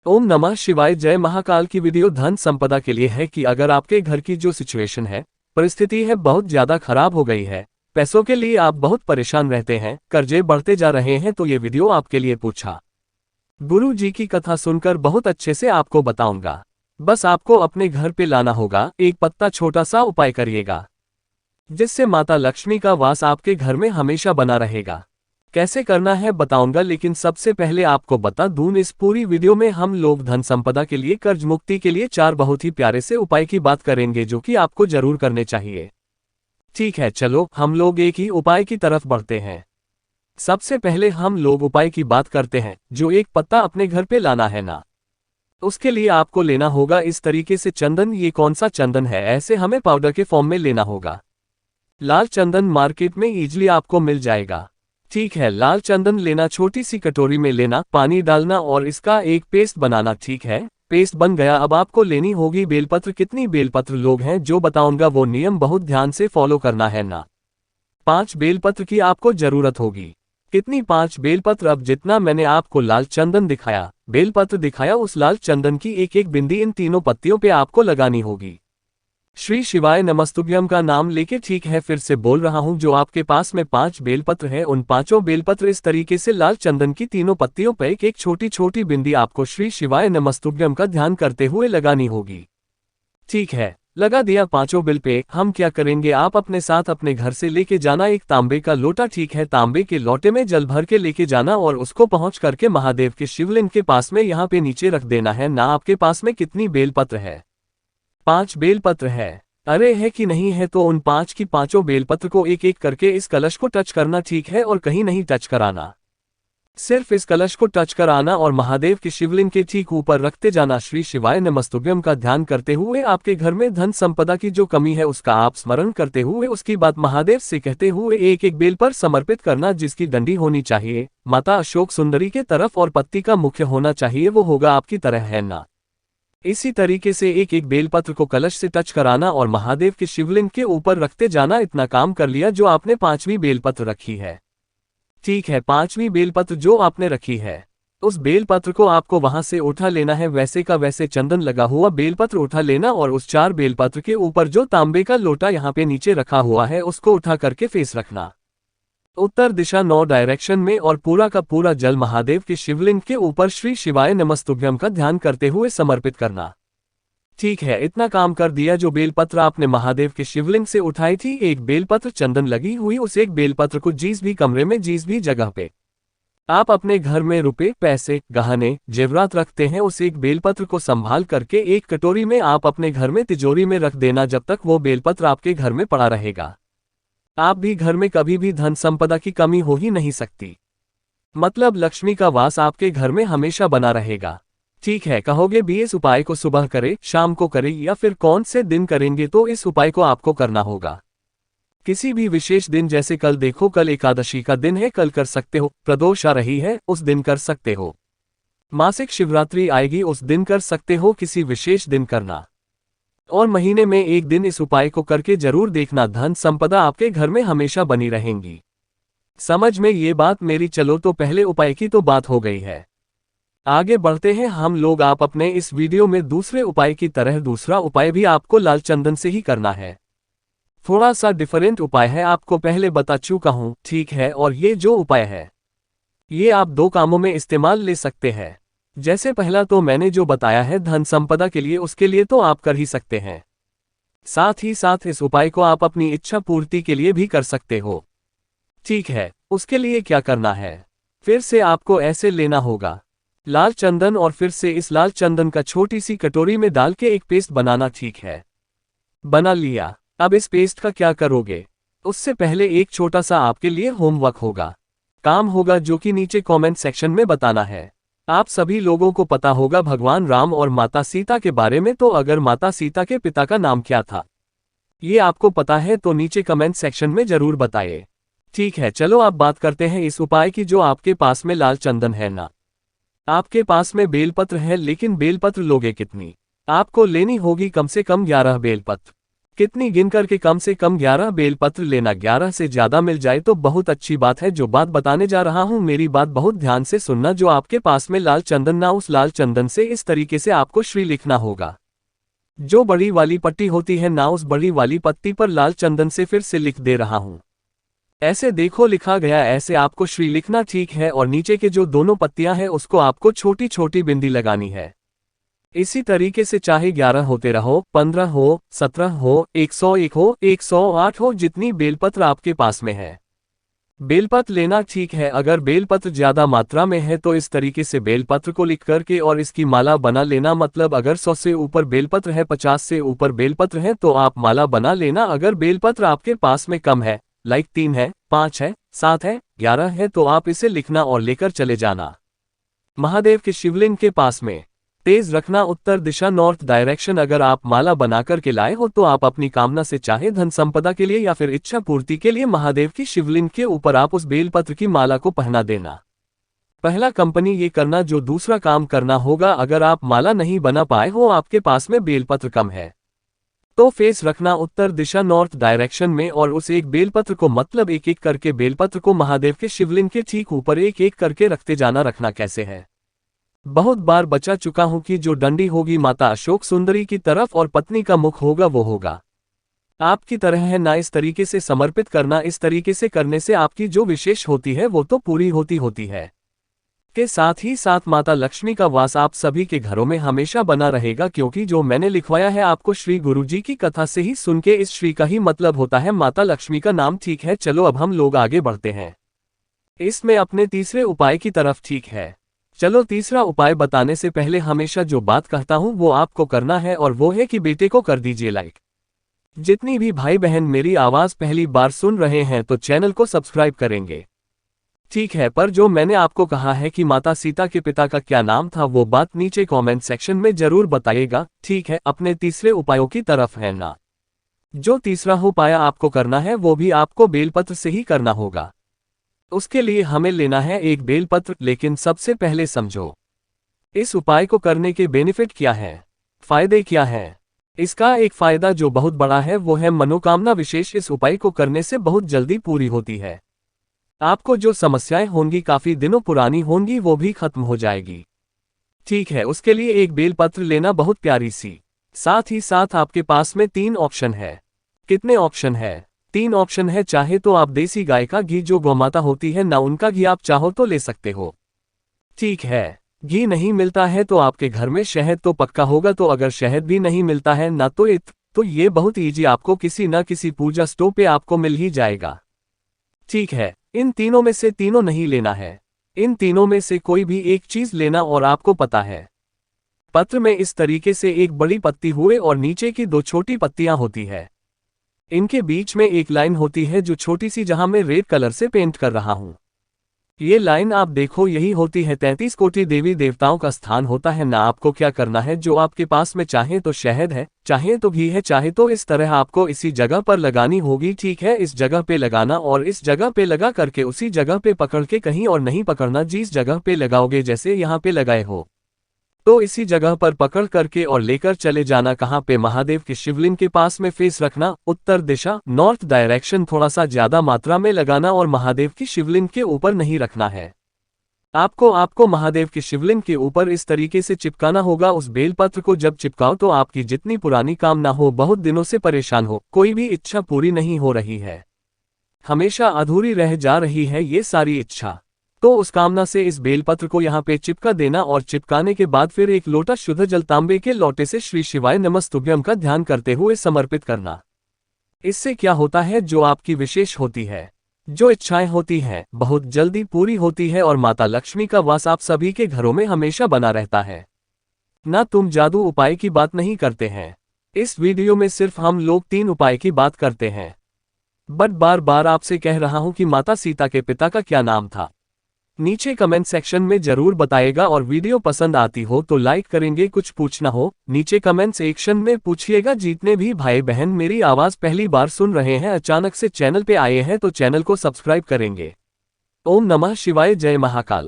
ओम नमः शिवाय। जय महाकाल की वीडियो धन संपदा के लिए है कि अगर आपके घर की जो सिचुएशन है, परिस्थिति है, बहुत ज्यादा खराब हो गई है, पैसों के लिए आप बहुत परेशान रहते हैं, कर्जे बढ़ते जा रहे हैं, तो ये वीडियो आपके लिए पूछा। गुरु जी की कथा सुनकर बहुत अच्छे से आपको बताऊंगा। बस आपको अपने घर पे लाना होगा, एक पत्ता छोटा सा उपाय करिएगा, जिससे माता लक्ष्मी का वास आपके घर में हमेशा बना रहेगा। कैसे करना है बताऊंगा, लेकिन सबसे पहले आपको बता दूं, इस पूरी वीडियो में हम लोग धन संपदा के लिए, कर्ज मुक्ति के लिए 4 बहुत ही प्यारे से उपाय की बात करेंगे, जो कि आपको जरूर करने चाहिए। ठीक है, चलो हम लोग एक ही उपाय की तरफ बढ़ते हैं। सबसे पहले हम लोग उपाय की बात करते हैं, जो एक पत्ता अपने घर पे लाना है ना। उसके लिए आपको लेना होगा इस तरीके से चंदन। ये कौन सा चंदन है, ऐसे हमें पाउडर के फॉर्म में लेना होगा। लाल चंदन मार्केट में इजीली आपको मिल जाएगा। ठीक है, लाल चंदन लेना, छोटी सी कटोरी में लेना, पानी डालना और इसका एक पेस्ट बनाना। ठीक है, पेस्ट बन गया। अब आपको लेनी होगी बेलपत्र। कितनी बेलपत्र लोग हैं जो बताऊंगा, वो नियम बहुत ध्यान से फॉलो करना है ना। 5 बेलपत्र की आपको जरूरत होगी। कितनी? 5 बेलपत्र। अब जितना मैंने आपको लाल चंदन दिखाया, बेलपत्र दिखाया, उस लाल चंदन की एक एक बिंदी इन तीनों पत्तियों पे आपको लगानी होगी। श्री शिवाय नमस्तुभ्यम का नाम लेके। ठीक है, फिर से बोल रहा हूं, जो आपके पास में 5 बेलपत्र है, उन 5 बेलपत्र इस तरीके से लाल चंदन की तीनों पत्तियों पर एक एक छोटी छोटी बिंदी आपको श्री शिवाय नमस्तुभ्यम का ध्यान करते हुए लगानी होगी। ठीक है, लगा दिया 5 बेल पे। हम क्या करेंगे, आप अपने साथ अपने घर से लेके जाना एक तांबे का लोटा। ठीक है, तांबे के लोटे में जल भर के लेके जाना और उसको पहुंच करके महादेव के शिवलिंग के पास में यहाँ पे नीचे रख देना है ना। आपके पास में कितनी बेलपत्र है? 5 बेलपत्र है। अरे है कि नहीं है, तो उन 5 की 5 बेलपत्र को एक एक करके इस कलश को टच करना। ठीक है, और कहीं नहीं टच कराना, सिर्फ इस कलश को टच कराना और महादेव के शिवलिंग के ठीक ऊपर रखते जाना। श्री शिवाय नमस्तुभ्यम का ध्यान करते हुए आपके घर में धन संपदा की जो कमी है उसका आप स्मरण करते हुए उसकी बात महादेव से कहते हुए एक एक बेल पर समर्पित करना, जिसकी डंडी होनी चाहिए माता अशोक सुंदरी के तरफ और पत्ती का मुख्य होना चाहिए, वो होगा आपकी तरह है ना। इसी तरीके से एक एक बेलपत्र को कलश से टच कराना और महादेव के शिवलिंग के ऊपर रखते जाना। इतना काम कर लिया जो आपने 5वीं बेलपत्र रखी है। ठीक है, 5वीं बेलपत्र जो आपने रखी है, उस बेलपत्र को आपको वहां से उठा लेना है। वैसे का वैसे चंदन लगा हुआ बेलपत्र उठा लेना और उस 4 बेलपत्र के ऊपर जो तांबे का लोटा यहाँ पे नीचे रखा हुआ है उसको उठा करके फेस रखना उत्तर दिशा 9 डायरेक्शन में, और पूरा का पूरा जल महादेव के शिवलिंग के ऊपर श्री शिवाय नमस्तुभ्यम का ध्यान करते हुए समर्पित करना। ठीक है, इतना काम कर दिया। जो बेलपत्र आपने महादेव के शिवलिंग से उठाई थी, एक बेलपत्र चंदन लगी हुई, उस एक बेलपत्र को जिस भी कमरे में, जिस भी जगह पे आप अपने घर में रुपए, पैसे, गहने, जेवरात रखते हैं, उस एक बेलपत्र को संभाल करके एक कटोरी में आप अपने घर में तिजोरी में रख देना, जब तक वो बेलपत्र आपके घर में पड़ा रहेगा। आप भी घर में कभी भी धन संपदा की कमी हो ही नहीं सकती, मतलब लक्ष्मी का वास आपके घर में हमेशा बना रहेगा। ठीक है, कहोगे भी इस उपाय को सुबह करे, शाम को करे या फिर कौन से दिन करेंगे, तो इस उपाय को आपको करना होगा किसी भी विशेष दिन, जैसे कल देखो, कल एकादशी का दिन है, कल कर सकते हो। प्रदोष आ रही है, उस दिन कर सकते हो। मासिक शिवरात्रि आएगी, उस दिन कर सकते हो। किसी विशेष दिन करना, और महीने में एक दिन इस उपाय को करके जरूर देखना, धन संपदा आपके घर में हमेशा बनी रहेंगी। समझ में ये बात मेरी? चलो, तो पहले उपाय की तो बात हो गई है, आगे बढ़ते हैं हम लोग। आप अपने इस वीडियो में दूसरे उपाय की तरह दूसरा उपाय भी आपको लाल चंदन से ही करना है। थोड़ा सा डिफरेंट उपाय है, आपको पहले बता चुका हूं। ठीक है, और ये जो उपाय है, ये आप 2 कामों में इस्तेमाल ले सकते हैं। जैसे पहला तो मैंने जो बताया है धन संपदा के लिए, उसके लिए तो आप कर ही सकते हैं। साथ ही साथ इस उपाय को आप अपनी इच्छा पूर्ति के लिए भी कर सकते हो। ठीक है, उसके लिए क्या करना है, फिर से आपको ऐसे लेना होगा लाल चंदन, और फिर से इस लाल चंदन का छोटी सी कटोरी में डाल के एक पेस्ट बनाना। ठीक है, बना लिया। अब इस पेस्ट का क्या करोगे, उससे पहले एक छोटा सा आपके लिए होमवर्क होगा, काम होगा, जो कि नीचे कमेंट सेक्शन में बताना है। आप सभी लोगों को पता होगा भगवान राम और माता सीता के बारे में, तो अगर माता सीता के पिता का नाम क्या था, ये आपको पता है तो नीचे कमेंट सेक्शन में जरूर बताइए। ठीक है, चलो अब बात करते हैं इस उपाय की। जो आपके पास में लाल चंदन है ना, आपके पास में बेलपत्र है, लेकिन बेलपत्र लोगे कितनी? आपको लेनी होगी कम से कम 11 बेलपत्र। कितनी गिन करके कम से कम 11 बेलपत्र लेना, 11 से ज्यादा मिल जाए तो बहुत अच्छी बात है। जो बात बताने जा रहा हूँ मेरी बात बहुत ध्यान से सुनना। जो आपके पास में लाल चंदन ना, उस लाल चंदन से इस तरीके से आपको श्री लिखना होगा। जो बड़ी वाली पट्टी होती है ना, उस बड़ी वाली पट्टी पर लाल चंदन से फिर से लिख दे रहा हूँ। ऐसे देखो लिखा गया, ऐसे आपको श्री लिखना, ठीक है। और नीचे के जो दोनों पत्तियां हैं उसको आपको छोटी छोटी बिंदी लगानी है। इसी तरीके से चाहे 11 होते रहो, 15 हो, 17 हो, 101 हो, 108 हो, जितनी बेलपत्र आपके पास में है बेलपत्र लेना, ठीक है। अगर बेलपत्र ज्यादा मात्रा में है तो इस तरीके से बेलपत्र को लिख करके और इसकी माला बना लेना। मतलब अगर 100 से ऊपर बेलपत्र है, 50 से ऊपर बेलपत्र है तो आप माला बना लेना। अगर बेलपत्र आपके पास में कम है, लाइक 3 है, 5 है, 7 है, 11 है, तो आप इसे लिखना और लेकर चले जाना महादेव के शिवलिंग के पास में। तेज रखना उत्तर दिशा, नॉर्थ डायरेक्शन। अगर आप माला बनाकर के लाए हो तो आप अपनी कामना से, चाहे धन संपदा के लिए या फिर इच्छा पूर्ति के लिए, महादेव की शिवलिंग के ऊपर आप उस बेलपत्र की माला को पहना देना। पहला कंपनी ये करना। जो दूसरा काम करना होगा, अगर आप माला नहीं बना पाए हो, आपके पास में बेलपत्र कम है, तो फेस रखना उत्तर दिशा, नॉर्थ डायरेक्शन में। और उस एक बेलपत्र को, मतलब एक एक करके बेलपत्र को महादेव के शिवलिंग के ठीक ऊपर एक एक करके रखते जाना। रखना कैसे है, बहुत बार बचा चुका हूं कि जो डंडी होगी माता अशोक सुंदरी की तरफ और पत्नी का मुख होगा वो होगा आपकी तरह है ना। इस तरीके से समर्पित करना। इस तरीके से करने से आपकी जो विशेष होती है वो तो पूरी होती है। के साथ ही साथ माता लक्ष्मी का वास आप सभी के घरों में हमेशा बना रहेगा। क्योंकि जो मैंने लिखवाया है आपको श्री गुरुजी की कथा से ही सुन के, इस श्री का ही मतलब होता है माता लक्ष्मी का नाम, ठीक है। चलो अब हम लोग आगे बढ़ते हैं इसमें अपने तीसरे उपाय की तरफ, ठीक है। चलो तीसरा उपाय बताने से पहले हमेशा जो बात कहता हूं वो आपको करना है, और वो है कि बेटे को कर दीजिए लाइक। जितनी भी भाई बहन मेरी आवाज पहली बार सुन रहे हैं तो चैनल को सब्सक्राइब करेंगे, ठीक है। पर जो मैंने आपको कहा है कि माता सीता के पिता का क्या नाम था, वो बात नीचे कमेंट सेक्शन में जरूर बताइएगा, ठीक है। अपने तीसरे उपायों की तरफ है ना। जो तीसरा उपाय आपको करना है वो भी आपको बेलपत्र से ही करना होगा। उसके लिए हमें लेना है एक बेलपत्र। लेकिन सबसे पहले समझो इस उपाय को करने के बेनिफिट क्या है, फायदे क्या है। इसका एक फायदा जो बहुत बड़ा है वो है मनोकामना विशेष। इस उपाय को करने से बहुत जल्दी पूरी होती है। आपको जो समस्याएं होंगी, काफी दिनों पुरानी होंगी, वो भी खत्म हो जाएगी, ठीक है। उसके लिए एक बेलपत्र लेना बहुत प्यारी सी। साथ ही साथ आपके पास में 3 ऑप्शन है। कितने ऑप्शन है? 3 ऑप्शन है। चाहे तो आप देसी गाय का घी, जो गौमाता होती है ना, उनका घी आप चाहो तो ले सकते हो, ठीक है। घी नहीं मिलता है तो आपके घर में शहद तो पक्का होगा। तो अगर शहद भी नहीं मिलता है ना तो ये बहुत ईजी, आपको किसी न किसी पूजा स्टोव पे आपको मिल ही जाएगा, ठीक है। इन तीनों में से तीनों नहीं लेना है। इन तीनों में से कोई भी एक चीज लेना। और आपको पता है पत्र में इस तरीके से एक बड़ी पत्ती हुए और नीचे की 2 छोटी पत्तियां होती है। इनके बीच में एक लाइन होती है जो छोटी सी, जहां मैं रेड कलर से पेंट कर रहा हूं। ये लाइन आप देखो, यही होती है 33 कोटि देवी देवताओं का स्थान होता है ना। आपको क्या करना है, जो आपके पास में चाहे तो शहद है, चाहे तो घी है, चाहे तो इस तरह आपको इसी जगह पर लगानी होगी, ठीक है। इस जगह पे लगाना और इस जगह पे लगा करके उसी जगह पे पकड़ के, कहीं और नहीं पकड़ना। जिस जगह पे लगाओगे, जैसे यहाँ पे लगाए हो, तो इसी जगह पर पकड़ करके और लेकर चले जाना। कहाँ पे? महादेव के शिवलिंग के पास में फेस रखना उत्तर दिशा, नॉर्थ डायरेक्शन। थोड़ा सा ज्यादा मात्रा में लगाना और महादेव की शिवलिंग के ऊपर नहीं रखना है। आपको महादेव के शिवलिंग के ऊपर इस तरीके से चिपकाना होगा। उस बेलपत्र को जब चिपकाओ तो आपकी जितनी पुरानी कामना हो, बहुत दिनों से परेशान हो, कोई भी इच्छा पूरी नहीं हो रही है, हमेशा अधूरी रह जा रही है ये सारी इच्छा, तो उस कामना से इस बेलपत्र को यहाँ पे चिपका देना। और चिपकाने के बाद फिर एक लोटा शुद्ध जल तांबे के लोटे से श्री शिवाय नमस्तुभ्यम का ध्यान करते हुए समर्पित करना। इससे क्या होता है, जो आपकी विशेष होती है, जो इच्छाएं होती हैं, बहुत जल्दी पूरी होती है और माता लक्ष्मी का वास आप सभी के घरों में हमेशा बना रहता है ना। तुम जादू उपाय की बात नहीं करते हैं, इस वीडियो में सिर्फ हम लोग 3 उपाय की बात करते हैं। बट बार बार आपसे कह रहा हूं कि माता सीता के पिता का क्या नाम था, नीचे कमेंट सेक्शन में जरूर बताएगा। और वीडियो पसंद आती हो तो लाइक करेंगे। कुछ पूछना हो नीचे कमेंट सेक्शन में पूछिएगा। जितने भी भाई बहन मेरी आवाज पहली बार सुन रहे हैं, अचानक से चैनल पे आए हैं, तो चैनल को सब्सक्राइब करेंगे। ओम नमः शिवाय, जय महाकाल।